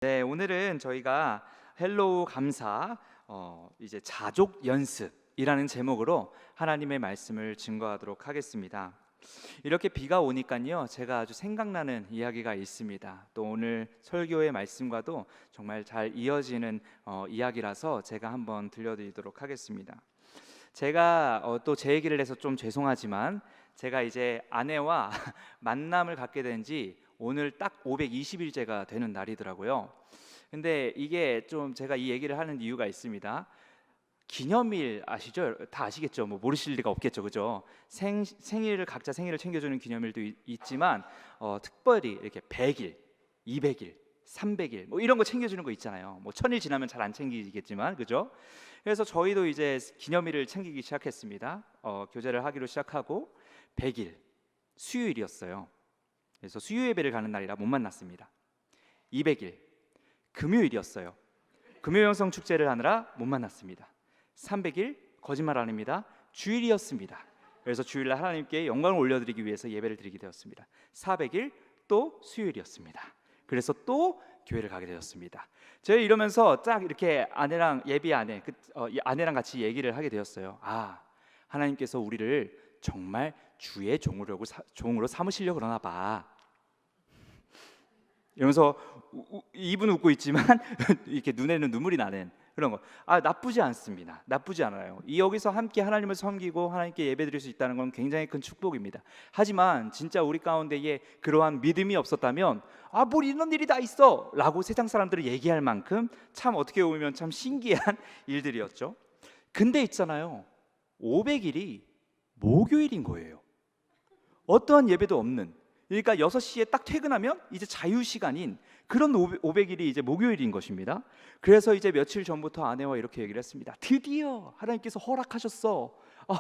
네, 오늘은 저희가 헬로우 감사 이제 자족 연습이라는 제목으로 하나님의 말씀을 증거하도록 하겠습니다. 이렇게 비가 오니까요, 제가 아주 생각나는 이야기가 있습니다. 또 오늘 설교의 말씀과도 정말 잘 이어지는 이야기라서 제가 한번 들려드리도록 하겠습니다. 제가 또 제 얘기를 해서 좀 죄송하지만 제가 이제 아내와 만남을 갖게 된 지 오늘 딱 520일째가 되는 날이더라고요. 근데 이게 좀 제가 이 얘기를 하는 이유가 있습니다. 기념일 아시죠? 다 아시겠죠? 뭐 모르실 리가 없겠죠, 그죠? 생일을 각자 생일을 챙겨주는 기념일도 있지만 특별히 이렇게 100일, 200일, 300일 뭐 이런 거 챙겨주는 거 있잖아요. 뭐 1000일 지나면 잘 안 챙기겠지만, 그죠? 그래서 저희도 이제 기념일을 챙기기 시작했습니다. 교제를 하기로 시작하고 100일 수요일이었어요. 그래서 수요 예배를 가는 날이라 못 만났습니다. 200일 금요일이었어요. 금요 영성 축제를 하느라 못 만났습니다. 300일 거짓말 아닙니다. 주일이었습니다. 그래서 주일날 하나님께 영광을 올려드리기 위해서 예배를 드리게 되었습니다. 400일 또 수요일이었습니다. 그래서 또 교회를 가게 되었습니다. 저희 이러면서 딱 이렇게 아내랑 아내랑 같이 얘기를 하게 되었어요. 하나님께서 우리를 정말 주의 종으로 삼으시려고 그러나 봐. 이러면서 입은 웃고 있지만 이렇게 눈에는 눈물이 나는 그런 거. 나쁘지 않습니다. 나쁘지 않아요. 여기서 함께 하나님을 섬기고 하나님께 예배드릴 수 있다는 건 굉장히 큰 축복입니다. 하지만 진짜 우리 가운데에 그러한 믿음이 없었다면 뭘 이런 일이 다 있어 라고 세상 사람들이 얘기할 만큼 참 어떻게 보면 참 신기한 일들이었죠. 근데 있잖아요, 500일이 목요일인 거예요. 어떠한 예배도 없는, 그러니까 6시에 딱 퇴근하면 이제 자유시간인 그런 500일이 이제 목요일인 것입니다. 그래서 이제 며칠 전부터 아내와 이렇게 얘기를 했습니다. 드디어 하나님께서 허락하셨어.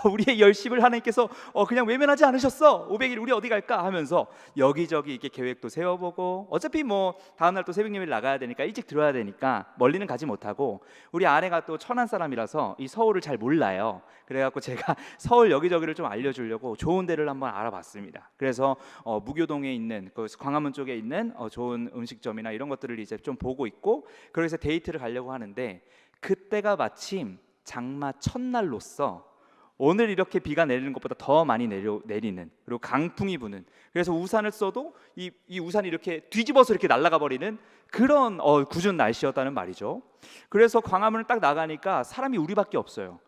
우리의 열심을 하나님께서 그냥 외면하지 않으셨어. 500일 우리 어디 갈까 하면서 여기저기 이렇게 계획도 세워보고, 어차피 뭐 다음날 또 새벽 예배를 나가야 되니까 일찍 들어야 되니까 멀리는 가지 못하고, 우리 아내가 또 천안 사람이라서 이 서울을 잘 몰라요. 그래갖고 제가 서울 여기저기를 좀 알려주려고 좋은 데를 한번 알아봤습니다. 그래서 무교동에 있는 그 광화문 쪽에 있는 좋은 음식점이나 이런 것들을 이제 좀 보고 있고, 그래서 데이트를 가려고 하는데 그때가 마침 장마 첫날로서 오늘 이렇게 비가 내리는 것보다 더 많이 내리는, 그리고 강풍이 부는, 그래서 우산을 써도 이 우산이 이렇게 뒤집어서 이렇게 날아가 버리는 그런 궂은 날씨였다는 말이죠. 그래서 광화문을 딱 나가니까 사람이 우리밖에 없어요.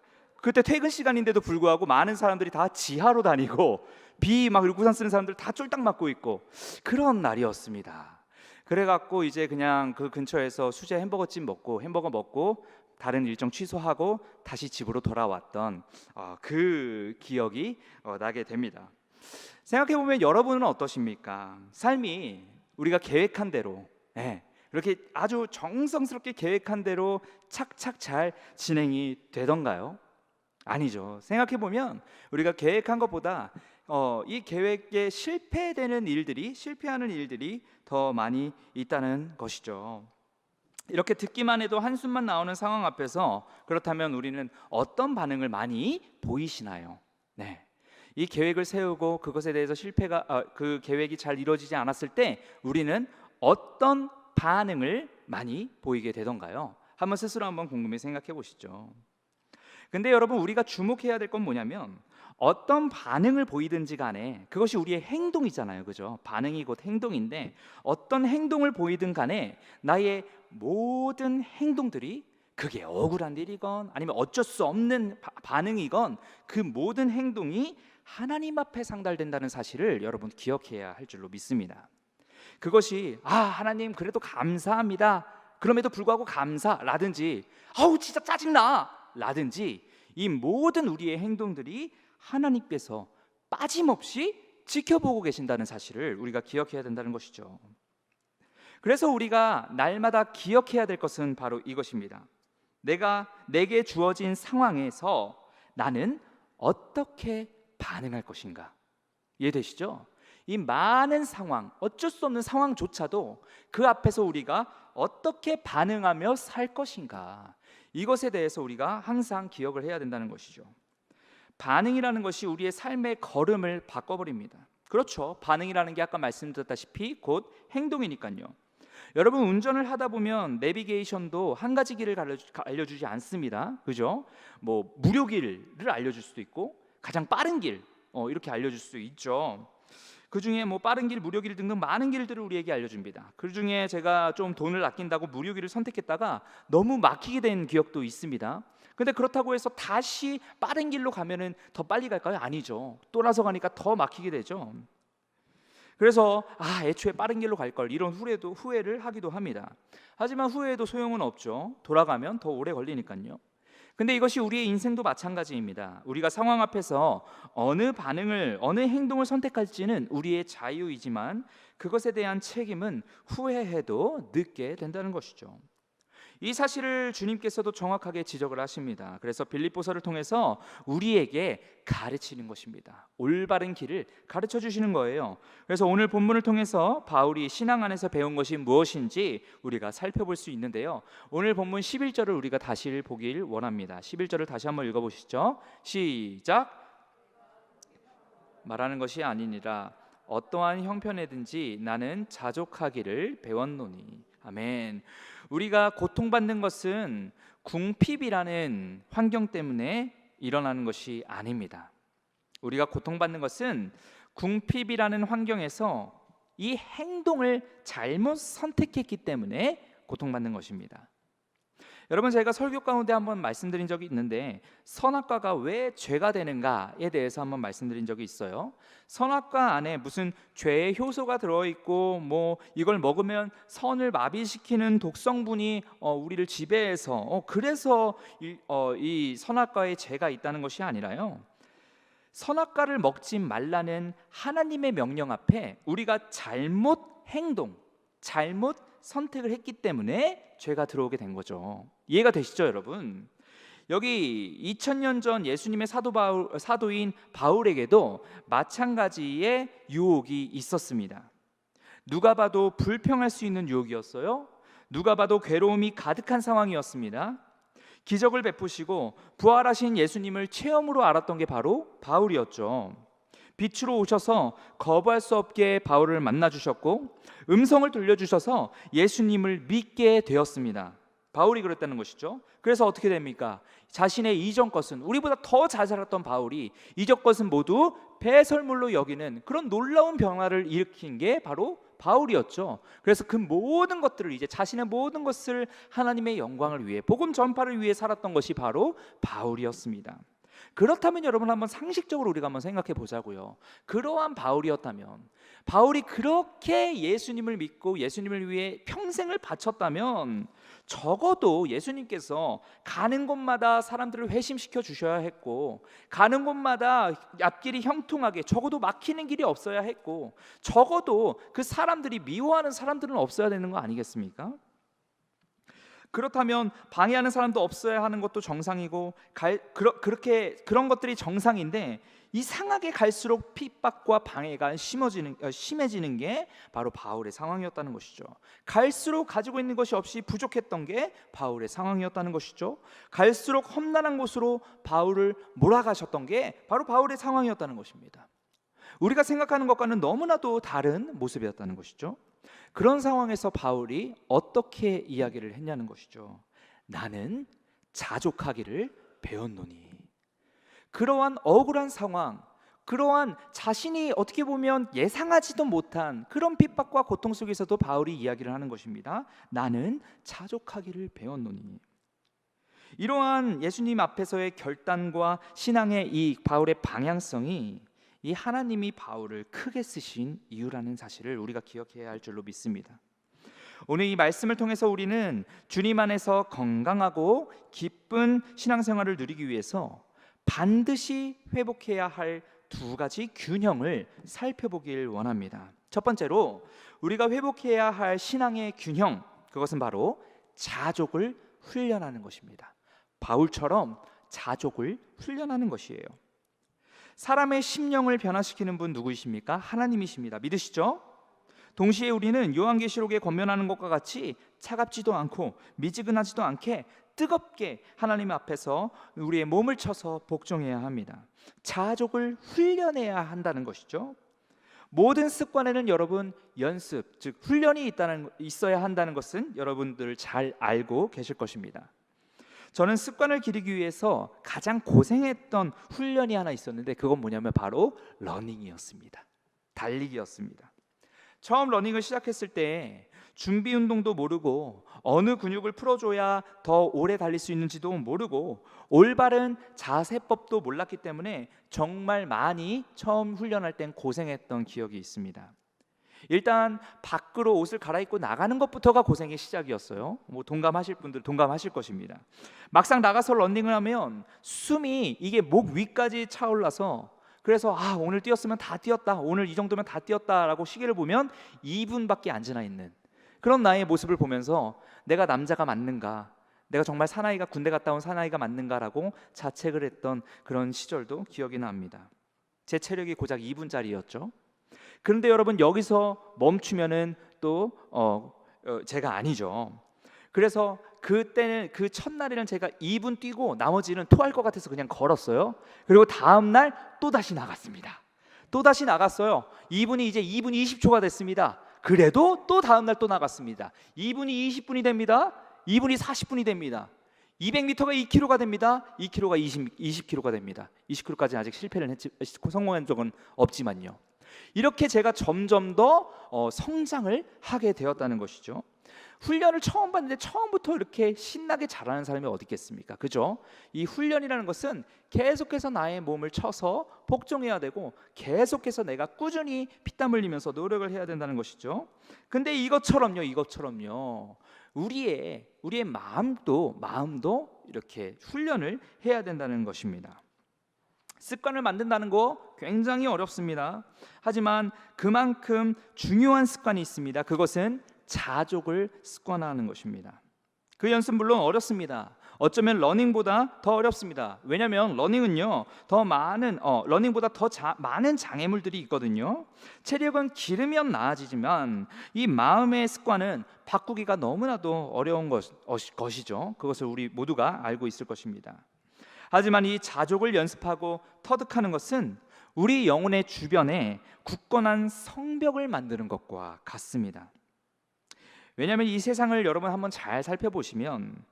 그때 퇴근 시간인데도 불구하고 많은 사람들이 다 지하로 다니고 비 막 우산 쓰는 사람들 다 쫄딱 맞고 있고 그런 날이었습니다. 그래갖고 이제 그냥 그 근처에서 수제 햄버거집 먹고 햄버거 먹고 다른 일정 취소하고 다시 집으로 돌아왔던 그 기억이 나게 됩니다. 생각해보면 여러분은 어떠십니까? 삶이 우리가 계획한 대로, 그렇게 아주 정성스럽게 계획한 대로 착착 잘 진행이 되던가요? 아니죠. 생각해보면 우리가 계획한 것보다 이 계획에 실패하는 일들이 더 많이 있다는 것이죠. 이렇게 듣기만 해도 한숨만 나오는 상황 앞에서 그렇다면 우리는 어떤 반응을 많이 보이시나요? 이 계획을 세우고 그것에 대해서 그 계획이 잘 이루어지지 않았을 때 우리는 어떤 반응을 많이 보이게 되던가요? 한번 스스로 한번 곰곰이 생각해 보시죠. 근데 여러분, 우리가 주목해야 될 건 뭐냐면 어떤 반응을 보이든지 간에 그것이 우리의 행동이잖아요, 그죠? 반응이 곧 행동인데 어떤 행동을 보이든 간에 나의 모든 행동들이, 그게 억울한 일이건 아니면 어쩔 수 없는 반응이건, 그 모든 행동이 하나님 앞에 상달된다는 사실을 여러분 기억해야 할 줄로 믿습니다. 그것이 하나님 그래도 감사합니다, 그럼에도 불구하고 감사라든지 진짜 짜증나 라든지, 이 모든 우리의 행동들이 하나님께서 빠짐없이 지켜보고 계신다는 사실을 우리가 기억해야 된다는 것이죠. 그래서 우리가 날마다 기억해야 될 것은 바로 이것입니다. 내게 주어진 상황에서 나는 어떻게 반응할 것인가. 이해되시죠? 이 많은 상황, 어쩔 수 없는 상황조차도 그 앞에서 우리가 어떻게 반응하며 살 것인가, 이것에 대해서 우리가 항상 기억을 해야 된다는 것이죠. 반응이라는 것이 우리의 삶의 걸음을 바꿔버립니다. 그렇죠. 반응이라는 게 아까 말씀드렸다시피 곧 행동이니까요. 여러분, 운전을 하다 보면 내비게이션도 한 가지 길을 알려주지 않습니다. 그죠? 뭐 무료길을 알려줄 수도 있고 가장 빠른 길 이렇게 알려줄 수 있죠. 그 중에 뭐 빠른 길, 무료길 등등 많은 길들을 우리에게 알려줍니다. 그 중에 제가 좀 돈을 아낀다고 무료길을 선택했다가 너무 막히게 된 기억도 있습니다. 근데 그렇다고 해서 다시 빠른 길로 가면은 더 빨리 갈까요? 아니죠. 돌아서 가니까 더 막히게 되죠. 그래서 애초에 빠른 길로 갈 걸, 이런 후회를 하기도 합니다. 하지만 후회해도 소용은 없죠. 돌아가면 더 오래 걸리니까요. 근데 이것이 우리의 인생도 마찬가지입니다. 우리가 상황 앞에서 어느 반응을, 어느 행동을 선택할지는 우리의 자유이지만 그것에 대한 책임은 후회해도 늦게 된다는 것이죠. 이 사실을 주님께서도 정확하게 지적을 하십니다. 그래서 빌립보서를 통해서 우리에게 가르치는 것입니다. 올바른 길을 가르쳐 주시는 거예요. 그래서 오늘 본문을 통해서 바울이 신앙 안에서 배운 것이 무엇인지 우리가 살펴볼 수 있는데요. 오늘 본문 11절을 우리가 다시 보길 원합니다. 11절을 다시 한번 읽어보시죠. 시작. 말하는 것이 아니니라 어떠한 형편에든지 나는 자족하기를 배웠노니. 아멘. 우리가 고통받는 것은 궁핍이라는 환경 때문에 일어나는 것이 아닙니다. 우리가 고통받는 것은 궁핍이라는 환경에서 이 행동을 잘못 선택했기 때문에 고통받는 것입니다. 여러분, 제가 설교 가운데 한번 말씀드린 적이 있는데 선악과가 왜 죄가 되는가에 대해서 한번 말씀드린 적이 있어요. 선악과 안에 무슨 죄의 효소가 들어있고 뭐 이걸 먹으면 선을 마비시키는 독성분이 우리를 지배해서 그래서 이 선악과에 죄가 있다는 것이 아니라요, 선악과를 먹지 말라는 하나님의 명령 앞에 우리가 잘못 행동, 잘못 선택을 했기 때문에 죄가 들어오게 된 거죠. 이해가 되시죠, 여러분? 여기 2000년 전 예수님의 사도인 바울에게도 마찬가지의 유혹이 있었습니다. 누가 봐도 불평할 수 있는 유혹이었어요. 누가 봐도 괴로움이 가득한 상황이었습니다. 기적을 베푸시고 부활하신 예수님을 체험으로 알았던 게 바로 바울이었죠. 빛으로 오셔서 거부할 수 없게 바울을 만나주셨고 음성을 들려주셔서 예수님을 믿게 되었습니다. 바울이 그랬다는 것이죠. 그래서 어떻게 됩니까? 자신의 이전 것은, 우리보다 더 잘 살았던 바울이 이전 것은 모두 배설물로 여기는 그런 놀라운 변화를 일으킨 게 바로 바울이었죠. 그래서 그 모든 것들을, 이제 자신의 모든 것을 하나님의 영광을 위해, 복음 전파를 위해 살았던 것이 바로 바울이었습니다. 그렇다면 여러분, 한번 상식적으로 우리가 한번 생각해 보자고요. 그러한 바울이었다면, 바울이 그렇게 예수님을 믿고 예수님을 위해 평생을 바쳤다면 적어도 예수님께서 가는 곳마다 사람들을 회심시켜 주셔야 했고, 가는 곳마다 앞길이 형통하게, 적어도 막히는 길이 없어야 했고, 적어도 그 사람들이 미워하는 사람들은 없어야 되는 거 아니겠습니까? 그렇다면 방해하는 사람도 없어야 하는 것도 정상이고, 그런 것들이 정상인데 이상하게 갈수록 핍박과 방해가 심해지는 게 바로 바울의 상황이었다는 것이죠. 갈수록 가지고 있는 것이 없이 부족했던 게 바울의 상황이었다는 것이죠. 갈수록 험난한 곳으로 바울을 몰아가셨던 게 바로 바울의 상황이었다는 것입니다. 우리가 생각하는 것과는 너무나도 다른 모습이었다는 것이죠. 그런 상황에서 바울이 어떻게 이야기를 했냐는 것이죠. 나는 자족하기를 배웠노니. 그러한 억울한 상황, 그러한 자신이 어떻게 보면 예상하지도 못한 그런 핍박과 고통 속에서도 바울이 이야기를 하는 것입니다. 나는 자족하기를 배웠노니. 이러한 예수님 앞에서의 결단과 신앙의 이 바울의 방향성이 이 하나님이 바울을 크게 쓰신 이유라는 사실을 우리가 기억해야 할 줄로 믿습니다. 오늘 이 말씀을 통해서 우리는 주님 안에서 건강하고 기쁜 신앙생활을 누리기 위해서 반드시 회복해야 할 두 가지 균형을 살펴보길 원합니다. 첫 번째로 우리가 회복해야 할 신앙의 균형, 그것은 바로 자족을 훈련하는 것입니다. 바울처럼 자족을 훈련하는 것이에요. 사람의 심령을 변화시키는 분 누구이십니까? 하나님이십니다. 믿으시죠? 동시에 우리는 요한계시록에 권면하는 것과 같이 차갑지도 않고 미지근하지도 않게 뜨겁게 하나님 앞에서 우리의 몸을 쳐서 복종해야 합니다. 자족을 훈련해야 한다는 것이죠. 모든 습관에는 여러분 연습, 즉 훈련이 있어야 한다는 것은 여러분들 잘 알고 계실 것입니다. 저는 습관을 기르기 위해서 가장 고생했던 훈련이 하나 있었는데 그건 뭐냐면 바로 러닝이었습니다. 달리기였습니다. 처음 러닝을 시작했을 때 준비 운동도 모르고 어느 근육을 풀어줘야 더 오래 달릴 수 있는지도 모르고 올바른 자세법도 몰랐기 때문에 정말 많이 처음 훈련할 땐 고생했던 기억이 있습니다. 일단 밖으로 옷을 갈아입고 나가는 것부터가 고생의 시작이었어요. 뭐 동감하실 분들 동감하실 것입니다. 막상 나가서 러닝을 하면 숨이 이게 목 위까지 차올라서 그래서 오늘 뛰었으면 다 뛰었다, 오늘 이 정도면 다 뛰었다라고 시계를 보면 2분밖에 안 지나 있는 그런 나의 모습을 보면서 내가 남자가 맞는가, 내가 정말 사나이가 군대 갔다 온 사나이가 맞는가라고 자책을 했던 그런 시절도 기억이 납니다. 제 체력이 고작 2분짜리였죠. 그런데 여러분 여기서 멈추면은 또 제가 아니죠. 그래서 그때는 그 첫날에는 제가 2분 뛰고 나머지는 토할 것 같아서 그냥 걸었어요. 그리고 다음 날 또 다시 나갔습니다. 또 다시 나갔어요. 2분이 이제 2분 20초가 됐습니다. 그래도 또 다음 날 또 나갔습니다. 2분이 20분이 됩니다. 2분이 40분이 됩니다. 200m가 2km가 됩니다. 2km가 20km가 됩니다. 20km까지는 아직 성공한 적은 없지만요. 이렇게 제가 점점 더 성장을 하게 되었다는 것이죠. 훈련을 처음 봤는데 처음부터 이렇게 신나게 잘하는 사람이 어디 있겠습니까? 그죠? 이 훈련이라는 것은 계속해서 나의 몸을 쳐서 복종해야 되고 계속해서 내가 꾸준히 피땀 흘리면서 노력을 해야 된다는 것이죠. 근데 이것처럼요. 우리의 마음도 이렇게 훈련을 해야 된다는 것입니다. 습관을 만든다는 거 굉장히 어렵습니다. 하지만 그만큼 중요한 습관이 있습니다. 그것은 자족을 습관화하는 것입니다. 그 연습 물론 어렵습니다. 어쩌면 러닝보다 더 어렵습니다. 왜냐하면 러닝은요 러닝보다 더 많은 장애물들이 있거든요. 체력은 기르면 나아지지만 이 마음의 습관은 바꾸기가 너무나도 어려운 것이죠. 그것을 우리 모두가 알고 있을 것입니다. 하지만 이 자족을 연습하고 터득하는 것은 우리 영혼의 주변에 굳건한 성벽을 만드는 것과 같습니다. 왜냐하면 이 세상을 여러분 한번 잘 살펴보시면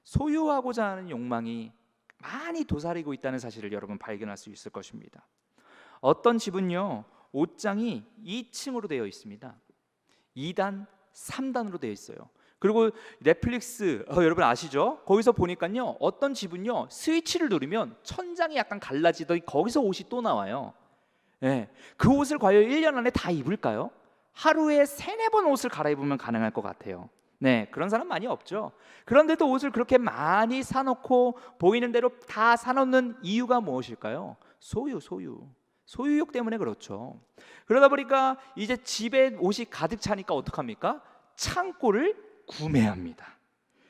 소유하고자 하는 욕망이 많이 도사리고 있다는 사실을 여러분 발견할 수 있을 것입니다. 어떤 집은요 옷장이 2층으로 되어 있습니다. 2단, 3단으로 되어 있어요. 그리고 넷플릭스 여러분 아시죠? 거기서 보니까요 어떤 집은요 스위치를 누르면 천장이 약간 갈라지더니 거기서 옷이 또 나와요. 그 옷을 과연 1년 안에 다 입을까요? 하루에 3-4번 옷을 갈아입으면 가능할 것 같아요. 그런 사람 많이 없죠. 그런데도 옷을 그렇게 많이 사놓고 보이는 대로 다 사놓는 이유가 무엇일까요? 소유욕 때문에 그렇죠. 그러다 보니까 이제 집에 옷이 가득 차니까 어떡합니까? 창고를 구매합니다.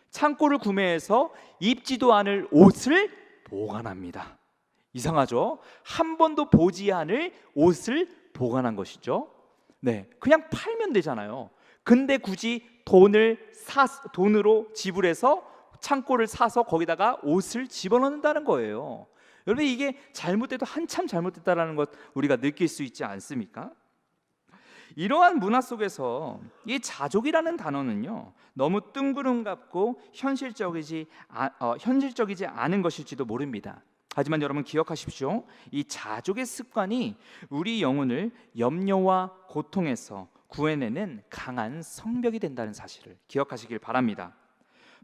창고를 구매해서 입지도 않을 옷을 보관합니다. 이상하죠? 한 번도 보지 않을 옷을 보관한 것이죠. 그냥 팔면 되잖아요. 근데 굳이 돈으로 지불해서 창고를 사서 거기다가 옷을 집어넣는다는 거예요. 여러분 이게 잘못돼도 한참 잘못됐다라는 것 우리가 느낄 수 있지 않습니까? 이러한 문화 속에서 이 자족이라는 단어는요 너무 뜬구름 같고 현실적이지 않은 것일지도 모릅니다. 하지만 여러분 기억하십시오. 이 자족의 습관이 우리 영혼을 염려와 고통에서 구해내는 강한 성벽이 된다는 사실을 기억하시길 바랍니다.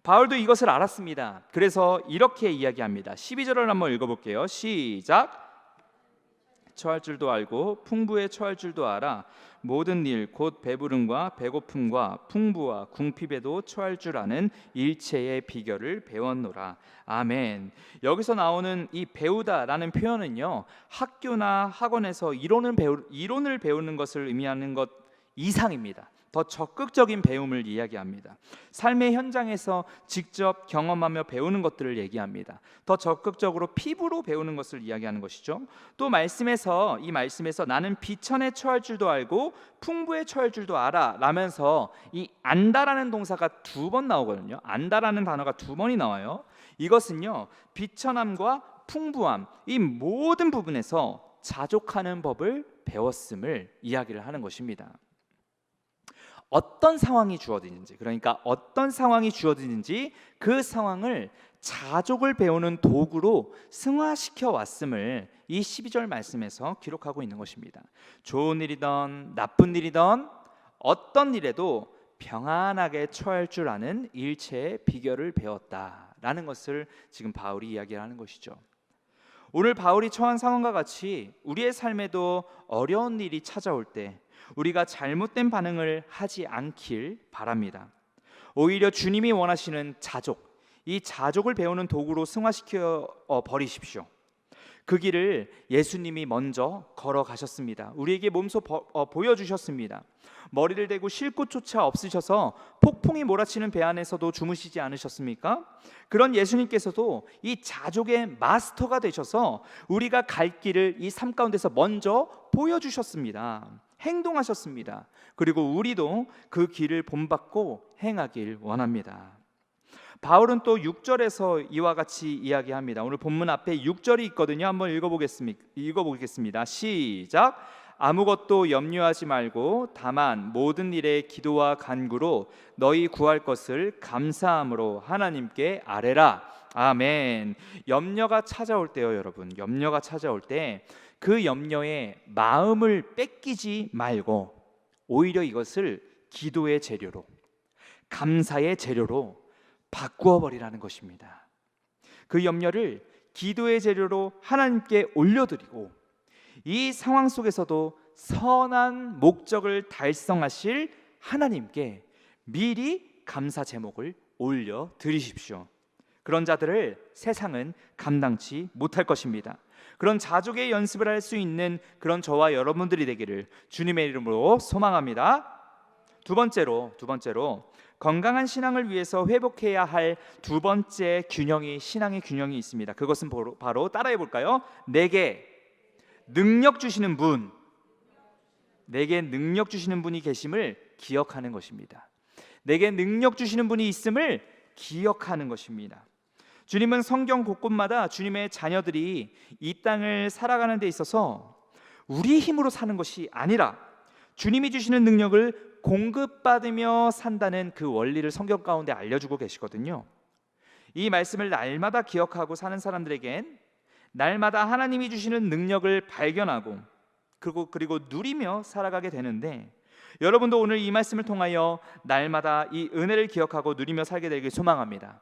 바울도 이것을 알았습니다. 그래서 이렇게 이야기합니다. 12절을 한번 읽어볼게요. 시작. 처할 줄도 알고 풍부에 처할 줄도 알아 모든 일 곧 배부름과 배고픔과 풍부와 궁핍에도 처할 줄 아는 일체의 비결을 배웠노라. 아멘. 여기서 나오는 이 배우다라는 표현은요 학교나 학원에서 이론을 배우는 것을 의미하는 것 이상입니다. 더 적극적인 배움을 이야기합니다. 삶의 현장에서 직접 경험하며 배우는 것들을 얘기합니다. 더 적극적으로 피부로 배우는 것을 이야기하는 것이죠. 또 이 말씀에서 나는 비천에 처할 줄도 알고 풍부에 처할 줄도 알아 라면서 이 안다라는 동사가 2번 나오거든요. 안다라는 단어가 2번이 나와요. 이것은요 비천함과 풍부함 이 모든 부분에서 자족하는 법을 배웠음을 이야기를 하는 것입니다. 어떤 상황이 주어지는지, 그러니까 어떤 상황이 주어지는지 그 상황을 자족을 배우는 도구로 승화시켜 왔음을 이 12절 말씀에서 기록하고 있는 것입니다. 좋은 일이든 나쁜 일이든 어떤 일에도 평안하게 처할 줄 아는 일체의 비결을 배웠다라는 것을 지금 바울이 이야기하는 것이죠. 오늘 바울이 처한 상황과 같이 우리의 삶에도 어려운 일이 찾아올 때 우리가 잘못된 반응을 하지 않길 바랍니다. 오히려 주님이 원하시는 자족, 이 자족을 배우는 도구로 승화시켜 버리십시오. 그 길을 예수님이 먼저 걸어가셨습니다. 우리에게 몸소 보여주셨습니다. 머리를 대고 쉴 곳조차 없으셔서 폭풍이 몰아치는 배 안에서도 주무시지 않으셨습니까? 그런 예수님께서도 이 자족의 마스터가 되셔서 우리가 갈 길을 이 삶 가운데서 먼저 보여주셨습니다. 행동하셨습니다. 그리고 우리도 그 길을 본받고 행하길 원합니다. 바울은 또 6절에서 이와 같이 이야기합니다. 오늘 본문 앞에 6절이 있거든요. 한번 읽어보겠습니다. 시작. 아무것도 염려하지 말고 다만 모든 일에 기도와 간구로 너희 구할 것을 감사함으로 하나님께 아뢰라. 아멘. 염려가 찾아올 때요, 여러분. 염려가 찾아올 때 그 염려에 마음을 뺏기지 말고 오히려 이것을 기도의 재료로, 감사의 재료로 바꾸어 버리라는 것입니다. 그 염려를 기도의 재료로 하나님께 올려드리고 이 상황 속에서도 선한 목적을 달성하실 하나님께 미리 감사 제목을 올려드리십시오. 그런 자들을 세상은 감당치 못할 것입니다. 그런 자족의 연습을 할 수 있는 그런 저와 여러분들이 되기를 주님의 이름으로 소망합니다. 두 번째로 건강한 신앙을 위해서 회복해야 할 두 번째 신앙의 균형이 있습니다. 그것은 바로 따라해 볼까요? 내게 능력 주시는 분, 내게 능력 주시는 분이 계심을 기억하는 것입니다. 내게 능력 주시는 분이 있음을 기억하는 것입니다. 주님은 성경 곳곳마다 주님의 자녀들이 이 땅을 살아가는 데 있어서 우리 힘으로 사는 것이 아니라 주님이 주시는 능력을 공급받으며 산다는 그 원리를 성경 가운데 알려주고 계시거든요. 이 말씀을 날마다 기억하고 사는 사람들에겐 날마다 하나님이 주시는 능력을 발견하고 그리고 누리며 살아가게 되는데, 여러분도 오늘 이 말씀을 통하여 날마다 이 은혜를 기억하고 누리며 살게 되길 소망합니다.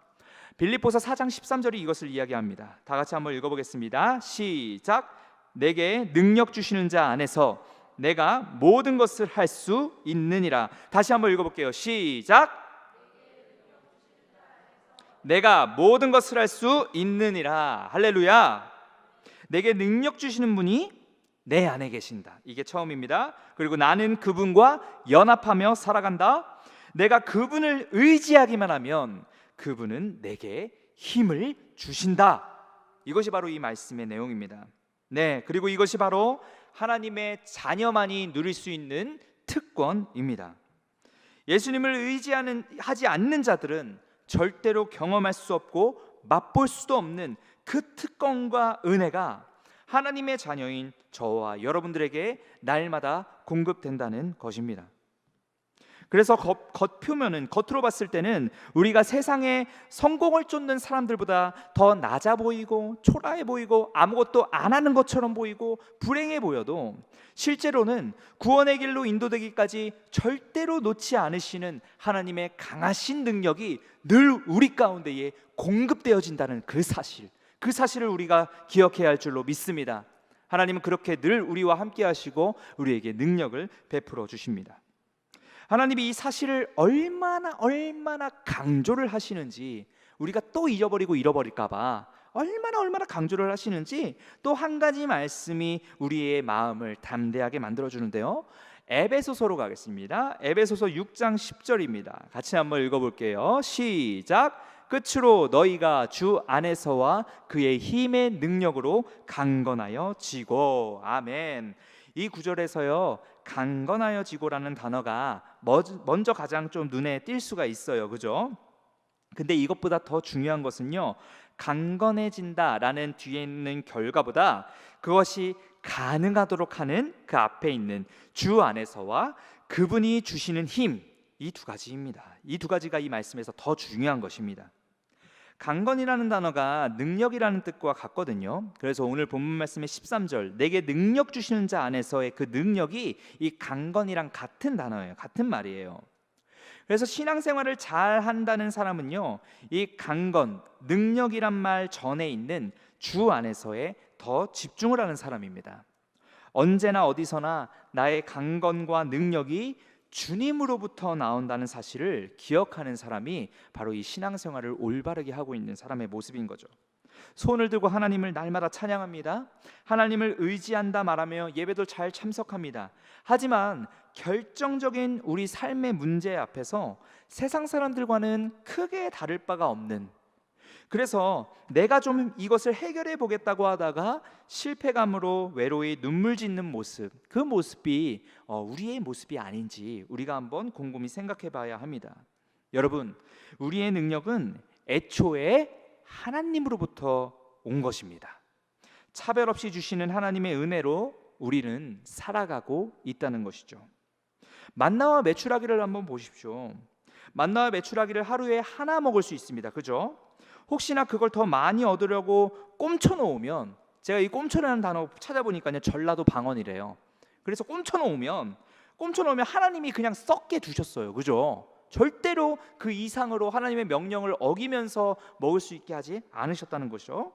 빌립보서 4장 13절이 이것을 이야기합니다. 다 같이 한번 읽어보겠습니다. 시작. 내게 능력 주시는 자 안에서 내가 모든 것을 할 수 있느니라. 다시 한번 읽어볼게요. 시작. 내가 모든 것을 할 수 있느니라. 할렐루야. 내게 능력 주시는 분이 내 안에 계신다. 이게 처음입니다. 그리고 나는 그분과 연합하며 살아간다. 내가 그분을 의지하기만 하면 그분은 내게 힘을 주신다. 이것이 바로 이 말씀의 내용입니다. 네, 그리고 이것이 바로 하나님의 자녀만이 누릴 수 있는 특권입니다. 예수님을 의지하지 않는 자들은 절대로 경험할 수 없고 맛볼 수도 없는 그 특권과 은혜가 하나님의 자녀인 저와 여러분들에게 날마다 공급된다는 것입니다. 그래서 겉으로 봤을 때는 우리가 세상에 성공을 쫓는 사람들보다 더 낮아 보이고 초라해 보이고 아무것도 안 하는 것처럼 보이고 불행해 보여도 실제로는 구원의 길로 인도되기까지 절대로 놓지 않으시는 하나님의 강하신 능력이 늘 우리 가운데에 공급되어진다는 그 사실을 우리가 기억해야 할 줄로 믿습니다. 하나님은 그렇게 늘 우리와 함께 하시고 우리에게 능력을 베풀어 주십니다. 하나님이 이 사실을 얼마나 강조를 하시는지, 우리가 또 잃어버릴까 봐 얼마나 강조를 하시는지 또 한 가지 말씀이 우리의 마음을 담대하게 만들어주는데요. 에베소서로 가겠습니다. 에베소서 6장 10절입니다. 같이 한번 읽어볼게요. 시작. 끝으로 너희가 주 안에서와 그의 힘의 능력으로 강건하여 지고. 아멘. 이 구절에서요, 강건하여 지고라는 단어가 먼저 가장 좀 눈에 띌 수가 있어요, 그죠? 근데 이것보다 더 중요한 것은요, 강건해진다라는 뒤에 있는 결과보다 그것이 가능하도록 하는 그 앞에 있는 주 안에서와 그분이 주시는 힘, 이 두 가지입니다. 이 두 가지가 이 말씀에서 더 중요한 것입니다. 강건이라는 단어가 능력이라는 뜻과 같거든요. 그래서 오늘 본문 말씀의 13절, 내게 능력 주시는 자 안에서의 그 능력이 이 강건이랑 같은 단어예요. 같은 말이에요. 그래서 신앙생활을 잘 한다는 사람은요, 이 강건, 능력이란 말 전에 있는 주 안에서의 더 집중을 하는 사람입니다. 언제나 어디서나 나의 강건과 능력이 주님으로부터 나온다는 사실을 기억하는 사람이 바로 이 신앙생활을 올바르게 하고 있는 사람의 모습인 거죠. 손을 들고 하나님을 날마다 찬양합니다. 하나님을 의지한다 말하며 예배도 잘 참석합니다. 하지만 결정적인 우리 삶의 문제 앞에서 세상 사람들과는 크게 다를 바가 없는, 그래서 내가 좀 이것을 해결해 보겠다고 하다가 실패감으로 외로이 눈물 짓는 모습, 그 모습이 우리의 모습이 아닌지 우리가 한번 곰곰이 생각해 봐야 합니다. 여러분, 우리의 능력은 애초에 하나님으로부터 온 것입니다. 차별 없이 주시는 하나님의 은혜로 우리는 살아가고 있다는 것이죠. 만나와 메추라기를 한번 보십시오. 만나와 메추라기를 하루에 하나 먹을 수 있습니다. 그죠? 혹시나 그걸 더 많이 얻으려고 꼼쳐 놓으면, 제가 이 꼼쳐라는 단어 찾아보니까요, 전라도 방언이래요. 그래서 꼼쳐 놓으면 하나님이 그냥 썩게 두셨어요. 그죠? 절대로 그 이상으로 하나님의 명령을 어기면서 먹을 수 있게 하지 않으셨다는 것이죠.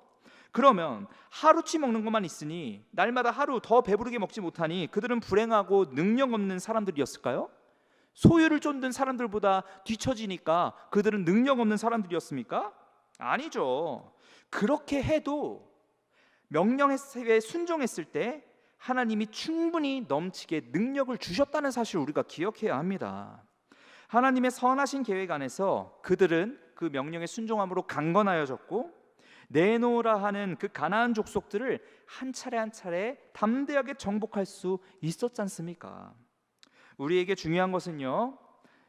그러면 하루치 먹는 것만 있으니 날마다 하루 더 배부르게 먹지 못하니 그들은 불행하고 능력 없는 사람들이었을까요? 소유를 쫓는 사람들보다 뒤처지니까 그들은 능력 없는 사람들이었습니까? 아니죠. 그렇게 해도 명령에 순종했을 때 하나님이 충분히 넘치게 능력을 주셨다는 사실을 우리가 기억해야 합니다. 하나님의 선하신 계획 안에서 그들은 그 명령에 순종함으로 강건하여졌고, 내놓으라 하는 그 가나안 족속들을 한 차례 한 차례 담대하게 정복할 수 있었지 않습니까? 우리에게 중요한 것은요,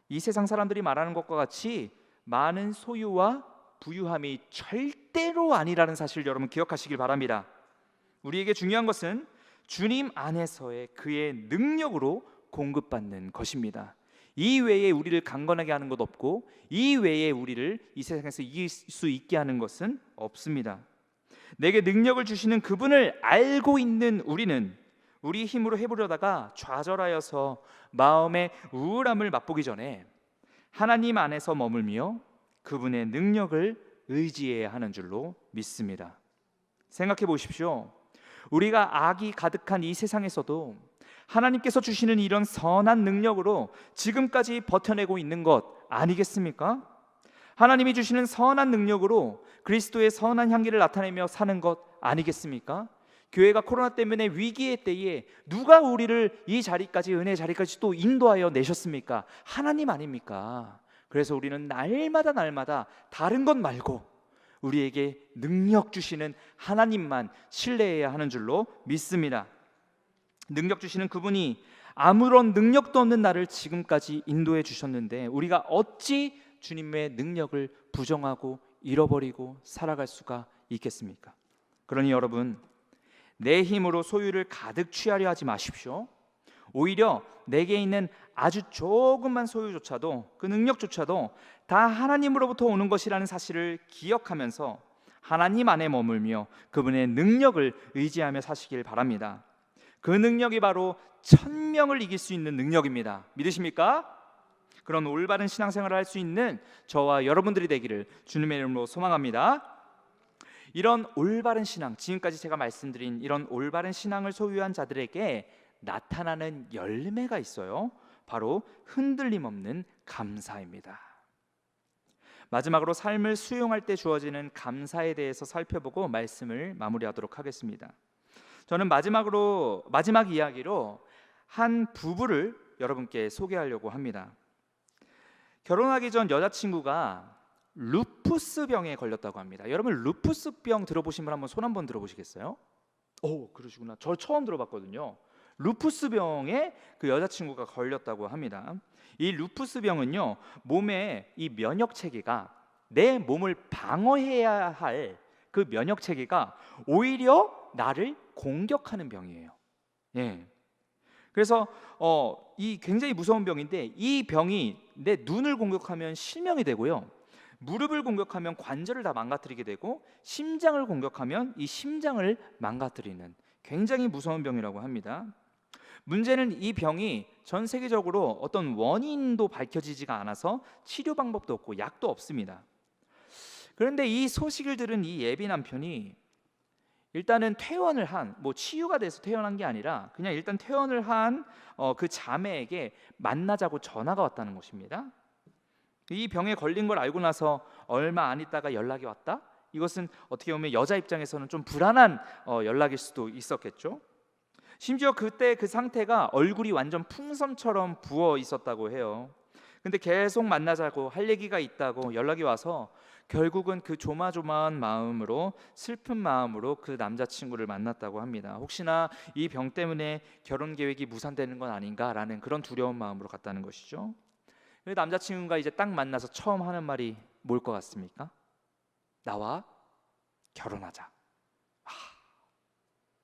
이 세상 사람들이 말하는 것과 같이 많은 소유와 부유함이 절대로 아니라는 사실을 여러분 기억하시길 바랍니다. 우리에게 중요한 것은 주님 안에서의 그의 능력으로 공급받는 것입니다. 이 외에 우리를 강건하게 하는 것 없고, 이 외에 우리를 이 세상에서 이길 수 있게 하는 것은 없습니다. 내게 능력을 주시는 그분을 알고 있는 우리는 우리 힘으로 해보려다가 좌절하여서 마음의 우울함을 맛보기 전에 하나님 안에서 머물며 그분의 능력을 의지해야 하는 줄로 믿습니다. 생각해 보십시오. 우리가 악이 가득한 이 세상에서도 하나님께서 주시는 이런 선한 능력으로 지금까지 버텨내고 있는 것 아니겠습니까? 하나님이 주시는 선한 능력으로 그리스도의 선한 향기를 나타내며 사는 것 아니겠습니까? 교회가 코로나 때문에 위기의 때에 누가 우리를 이 자리까지, 은혜 자리까지 또 인도하여 내셨습니까? 하나님 아닙니까? 그래서 우리는 날마다 다른 것 말고 우리에게 능력 주시는 하나님만 신뢰해야 하는 줄로 믿습니다. 능력 주시는 그분이 아무런 능력도 없는 나를 지금까지 인도해 주셨는데 우리가 어찌 주님의 능력을 부정하고 잃어버리고 살아갈 수가 있겠습니까? 그러니 여러분, 내 힘으로 소유를 가득 취하려 하지 마십시오. 오히려 내게 있는 아주 조금만 소유조차도, 그 능력조차도 다 하나님으로부터 오는 것이라는 사실을 기억하면서 하나님 안에 머물며 그분의 능력을 의지하며 사시길 바랍니다. 그 능력이 바로 1000명을 이길 수 있는 능력입니다. 믿으십니까? 그런 올바른 신앙생활을 할 수 있는 저와 여러분들이 되기를 주님의 이름으로 소망합니다. 이런 올바른 신앙, 지금까지 제가 말씀드린 이런 올바른 신앙을 소유한 자들에게 나타나는 열매가 있어요. 바로 흔들림 없는 감사입니다. 마지막으로 삶을 수용할 때 주어지는 감사에 대해서 살펴보고 말씀을 마무리하도록 하겠습니다. 저는 마지막 이야기로 한 부부를 여러분께 소개하려고 합니다. 결혼하기 전 여자친구가 루푸스 병에 걸렸다고 합니다. 여러분, 루푸스 병 들어보신 분 한번 손 한번 들어보시겠어요? 오, 그러시구나. 저 처음 들어봤거든요. 루푸스 병에 그 여자친구가 걸렸다고 합니다. 이 루푸스 병은요, 몸의 이 면역 체계가, 내 몸을 방어해야 할 그 면역 체계가 오히려 나를 공격하는 병이에요. 예. 그래서 이 굉장히 무서운 병인데, 이 병이 내 눈을 공격하면 실명이 되고요, 무릎을 공격하면 관절을 다 망가뜨리게 되고, 심장을 공격하면 이 심장을 망가뜨리는 굉장히 무서운 병이라고 합니다. 문제는 이 병이 전 세계적으로 어떤 원인도 밝혀지지가 않아서 치료 방법도 없고 약도 없습니다. 그런데 이 소식을 들은 이 예비 남편이 일단은 퇴원을 한, 뭐 치유가 돼서 퇴원한 게 아니라 그냥 일단 퇴원을 한 그 자매에게 만나자고 전화가 왔다는 것입니다. 이 병에 걸린 걸 알고 나서 얼마 안 있다가 연락이 왔다? 이것은 어떻게 보면 여자 입장에서는 좀 불안한 연락일 수도 있었겠죠. 심지어 그때 그 상태가 얼굴이 완전 풍선처럼 부어 있었다고 해요. 근데 계속 만나자고, 할 얘기가 있다고 연락이 와서 결국은 그 조마조마한 마음으로, 슬픈 마음으로 그 남자친구를 만났다고 합니다. 혹시나 이 병 때문에 결혼 계획이 무산되는 건 아닌가라는 그런 두려운 마음으로 갔다는 것이죠. 그 남자친구가 이제 딱 만나서 처음 하는 말이 뭘 것 같습니까? 나와 결혼하자.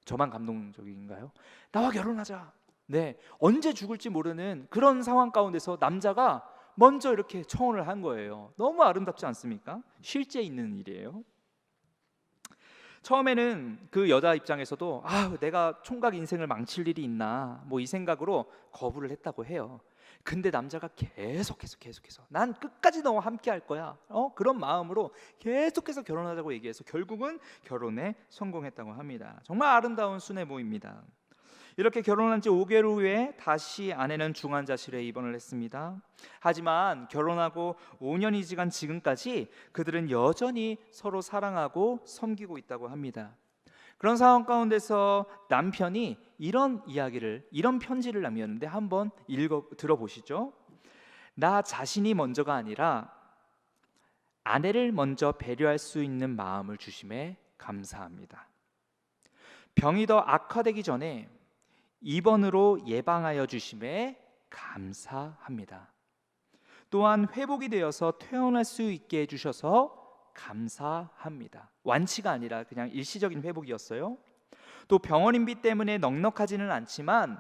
저만 감동적인가요? 나와 결혼하자. 네, 언제 죽을지 모르는 그런 상황 가운데서 남자가 먼저 이렇게 청혼을 한 거예요. 너무 아름답지 않습니까? 실제 있는 일이에요. 처음에는 그 여자 입장에서도 내가 총각 인생을 망칠 일이 있나, 뭐 이 생각으로 거부를 했다고 해요. 근데 남자가 계속해서 난 끝까지 너와 함께 할 거야, 그런 마음으로 계속해서 결혼하자고 얘기해서 결국은 결혼에 성공했다고 합니다. 정말 아름다운 수뇌부입니다. 이렇게 결혼한 지 5개월 후에 다시 아내는 중환자실에 입원을 했습니다. 하지만 결혼하고 5년이 지난 지금까지 그들은 여전히 서로 사랑하고 섬기고 있다고 합니다. 그런 상황 가운데서 남편이 이런 편지를 남겼는데 한번 들어보시죠. 나 자신이 먼저가 아니라 아내를 먼저 배려할 수 있는 마음을 주심에 감사합니다. 병이 더 악화되기 전에 입원으로 예방하여 주심에 감사합니다. 또한 회복이 되어서 퇴원할 수 있게 해주셔서 감사합니다. 완치가 아니라 그냥 일시적인 회복이었어요. 또 병원 인비 때문에 넉넉하지는 않지만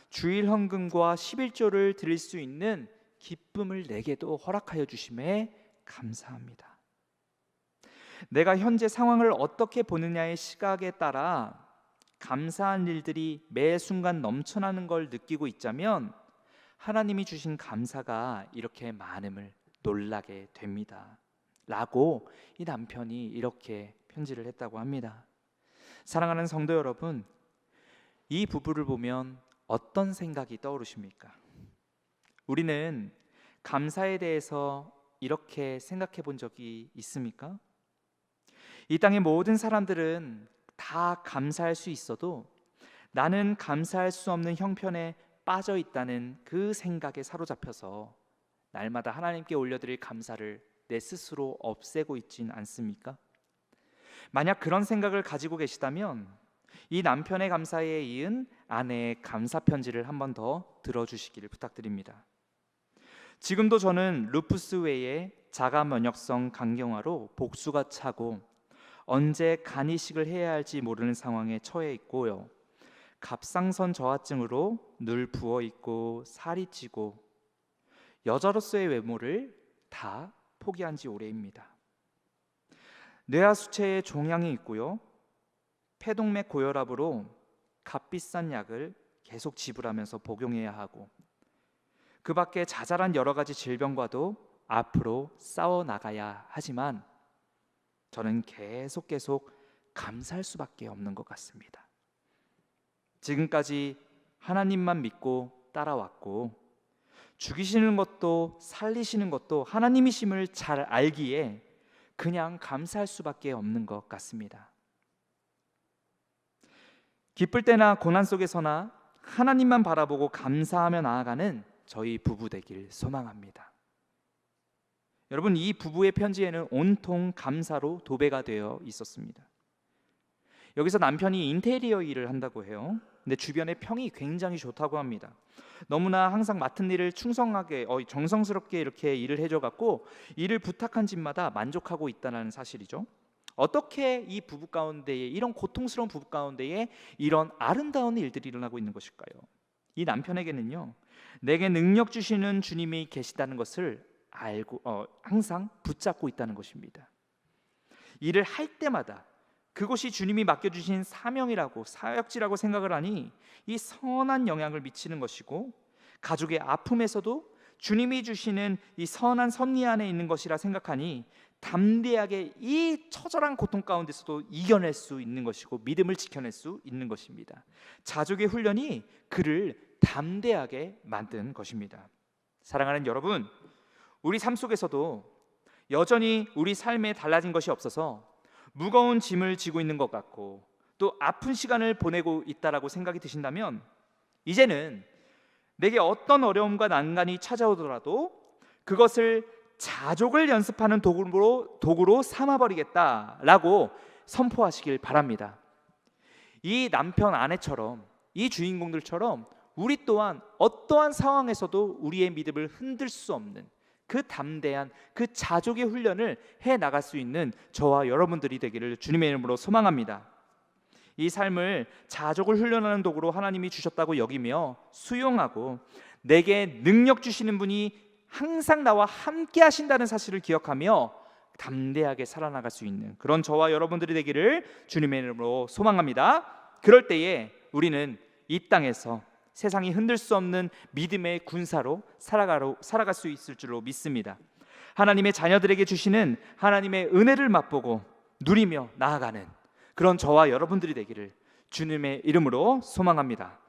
주일 헌금과 11조를 드릴 수 있는 기쁨을 내게도 허락하여 주심에 감사합니다. 내가 현재 상황을 어떻게 보느냐의 시각에 따라 감사한 일들이 매 순간 넘쳐나는 걸 느끼고 있자면 하나님이 주신 감사가 이렇게 많음을 놀라게 됩니다. 라고 이 남편이 이렇게 편지를 했다고 합니다. 사랑하는 성도 여러분, 이 부부를 보면 어떤 생각이 떠오르십니까? 우리는 감사에 대해서 이렇게 생각해 본 적이 있습니까? 이 땅의 모든 사람들은 다 감사할 수 있어도 나는 감사할 수 없는 형편에 빠져 있다는 그 생각에 사로잡혀서 날마다 하나님께 올려드릴 감사를 내 스스로 없애고 있진 않습니까? 만약 그런 생각을 가지고 계시다면 이 남편의 감사에 이은 아내의 감사 편지를 한 번 더 들어주시기를 부탁드립니다. 지금도 저는 루푸스 외에 자가 면역성 간경화로 복수가 차고 언제 간이식을 해야 할지 모르는 상황에 처해 있고요. 갑상선 저하증으로 늘 부어 있고 살이 찌고 여자로서의 외모를 다 포기한 지 오래입니다. 뇌하 수체에 종양이 있고요. 폐동맥 고혈압으로 값비싼 약을 계속 지불하면서 복용해야 하고 그 밖에 자잘한 여러 가지 질병과도 앞으로 싸워 나가야 하지만 저는 계속 감사할 수밖에 없는 것 같습니다. 지금까지 하나님만 믿고 따라왔고 죽이시는 것도 살리시는 것도 하나님이심을 잘 알기에 그냥 감사할 수밖에 없는 것 같습니다. 기쁠 때나 고난 속에서나 하나님만 바라보고 감사하며 나아가는 저희 부부 되길 소망합니다. 여러분, 이 부부의 편지에는 온통 감사로 도배가 되어 있었습니다. 여기서 남편이 인테리어 일을 한다고 해요. 근데 주변의 평이 굉장히 좋다고 합니다. 너무나 항상 맡은 일을 충성하게 정성스럽게 이렇게 일을 해줘갖고 일을 부탁한 집마다 만족하고 있다는 사실이죠. 어떻게 이 부부 가운데에, 이런 고통스러운 부부 가운데에 이런 아름다운 일들이 일어나고 있는 것일까요? 이 남편에게는요, 내게 능력 주시는 주님이 계시다는 것을 알고 항상 붙잡고 있다는 것입니다. 일을 할 때마다 그것이 주님이 맡겨주신 사명이라고, 사역지라고 생각을 하니 이 선한 영향을 미치는 것이고, 가족의 아픔에서도 주님이 주시는 이 선한 섭리 안에 있는 것이라 생각하니 담대하게 이 처절한 고통 가운데서도 이겨낼 수 있는 것이고, 믿음을 지켜낼 수 있는 것입니다. 자족의 훈련이 그를 담대하게 만든 것입니다. 사랑하는 여러분, 우리 삶 속에서도 여전히 우리 삶에 달라진 것이 없어서 무거운 짐을 지고 있는 것 같고, 또 아픈 시간을 보내고 있다라고 생각이 드신다면, 이제는 내게 어떤 어려움과 난간이 찾아오더라도 그것을 자족을 연습하는 도구로 삼아버리겠다라고 선포하시길 바랍니다. 이 남편 아내처럼, 이 주인공들처럼 우리 또한 어떠한 상황에서도 우리의 믿음을 흔들 수 없는 그 담대한, 그 자족의 훈련을 해 나갈 수 있는 저와 여러분들이 되기를 주님의 이름으로 소망합니다. 이 삶을 자족을 훈련하는 도구로 하나님이 주셨다고 여기며 수용하고, 내게 능력 주시는 분이 항상 나와 함께 하신다는 사실을 기억하며 담대하게 살아나갈 수 있는 그런 저와 여러분들이 되기를 주님의 이름으로 소망합니다. 그럴 때에 우리는 이 땅에서 세상이 흔들 수 없는 믿음의 군사로 살아갈 수 있을 줄로 믿습니다. 하나님의 자녀들에게 주시는 하나님의 은혜를 맛보고 누리며 나아가는 그런 저와 여러분들이 되기를 주님의 이름으로 소망합니다.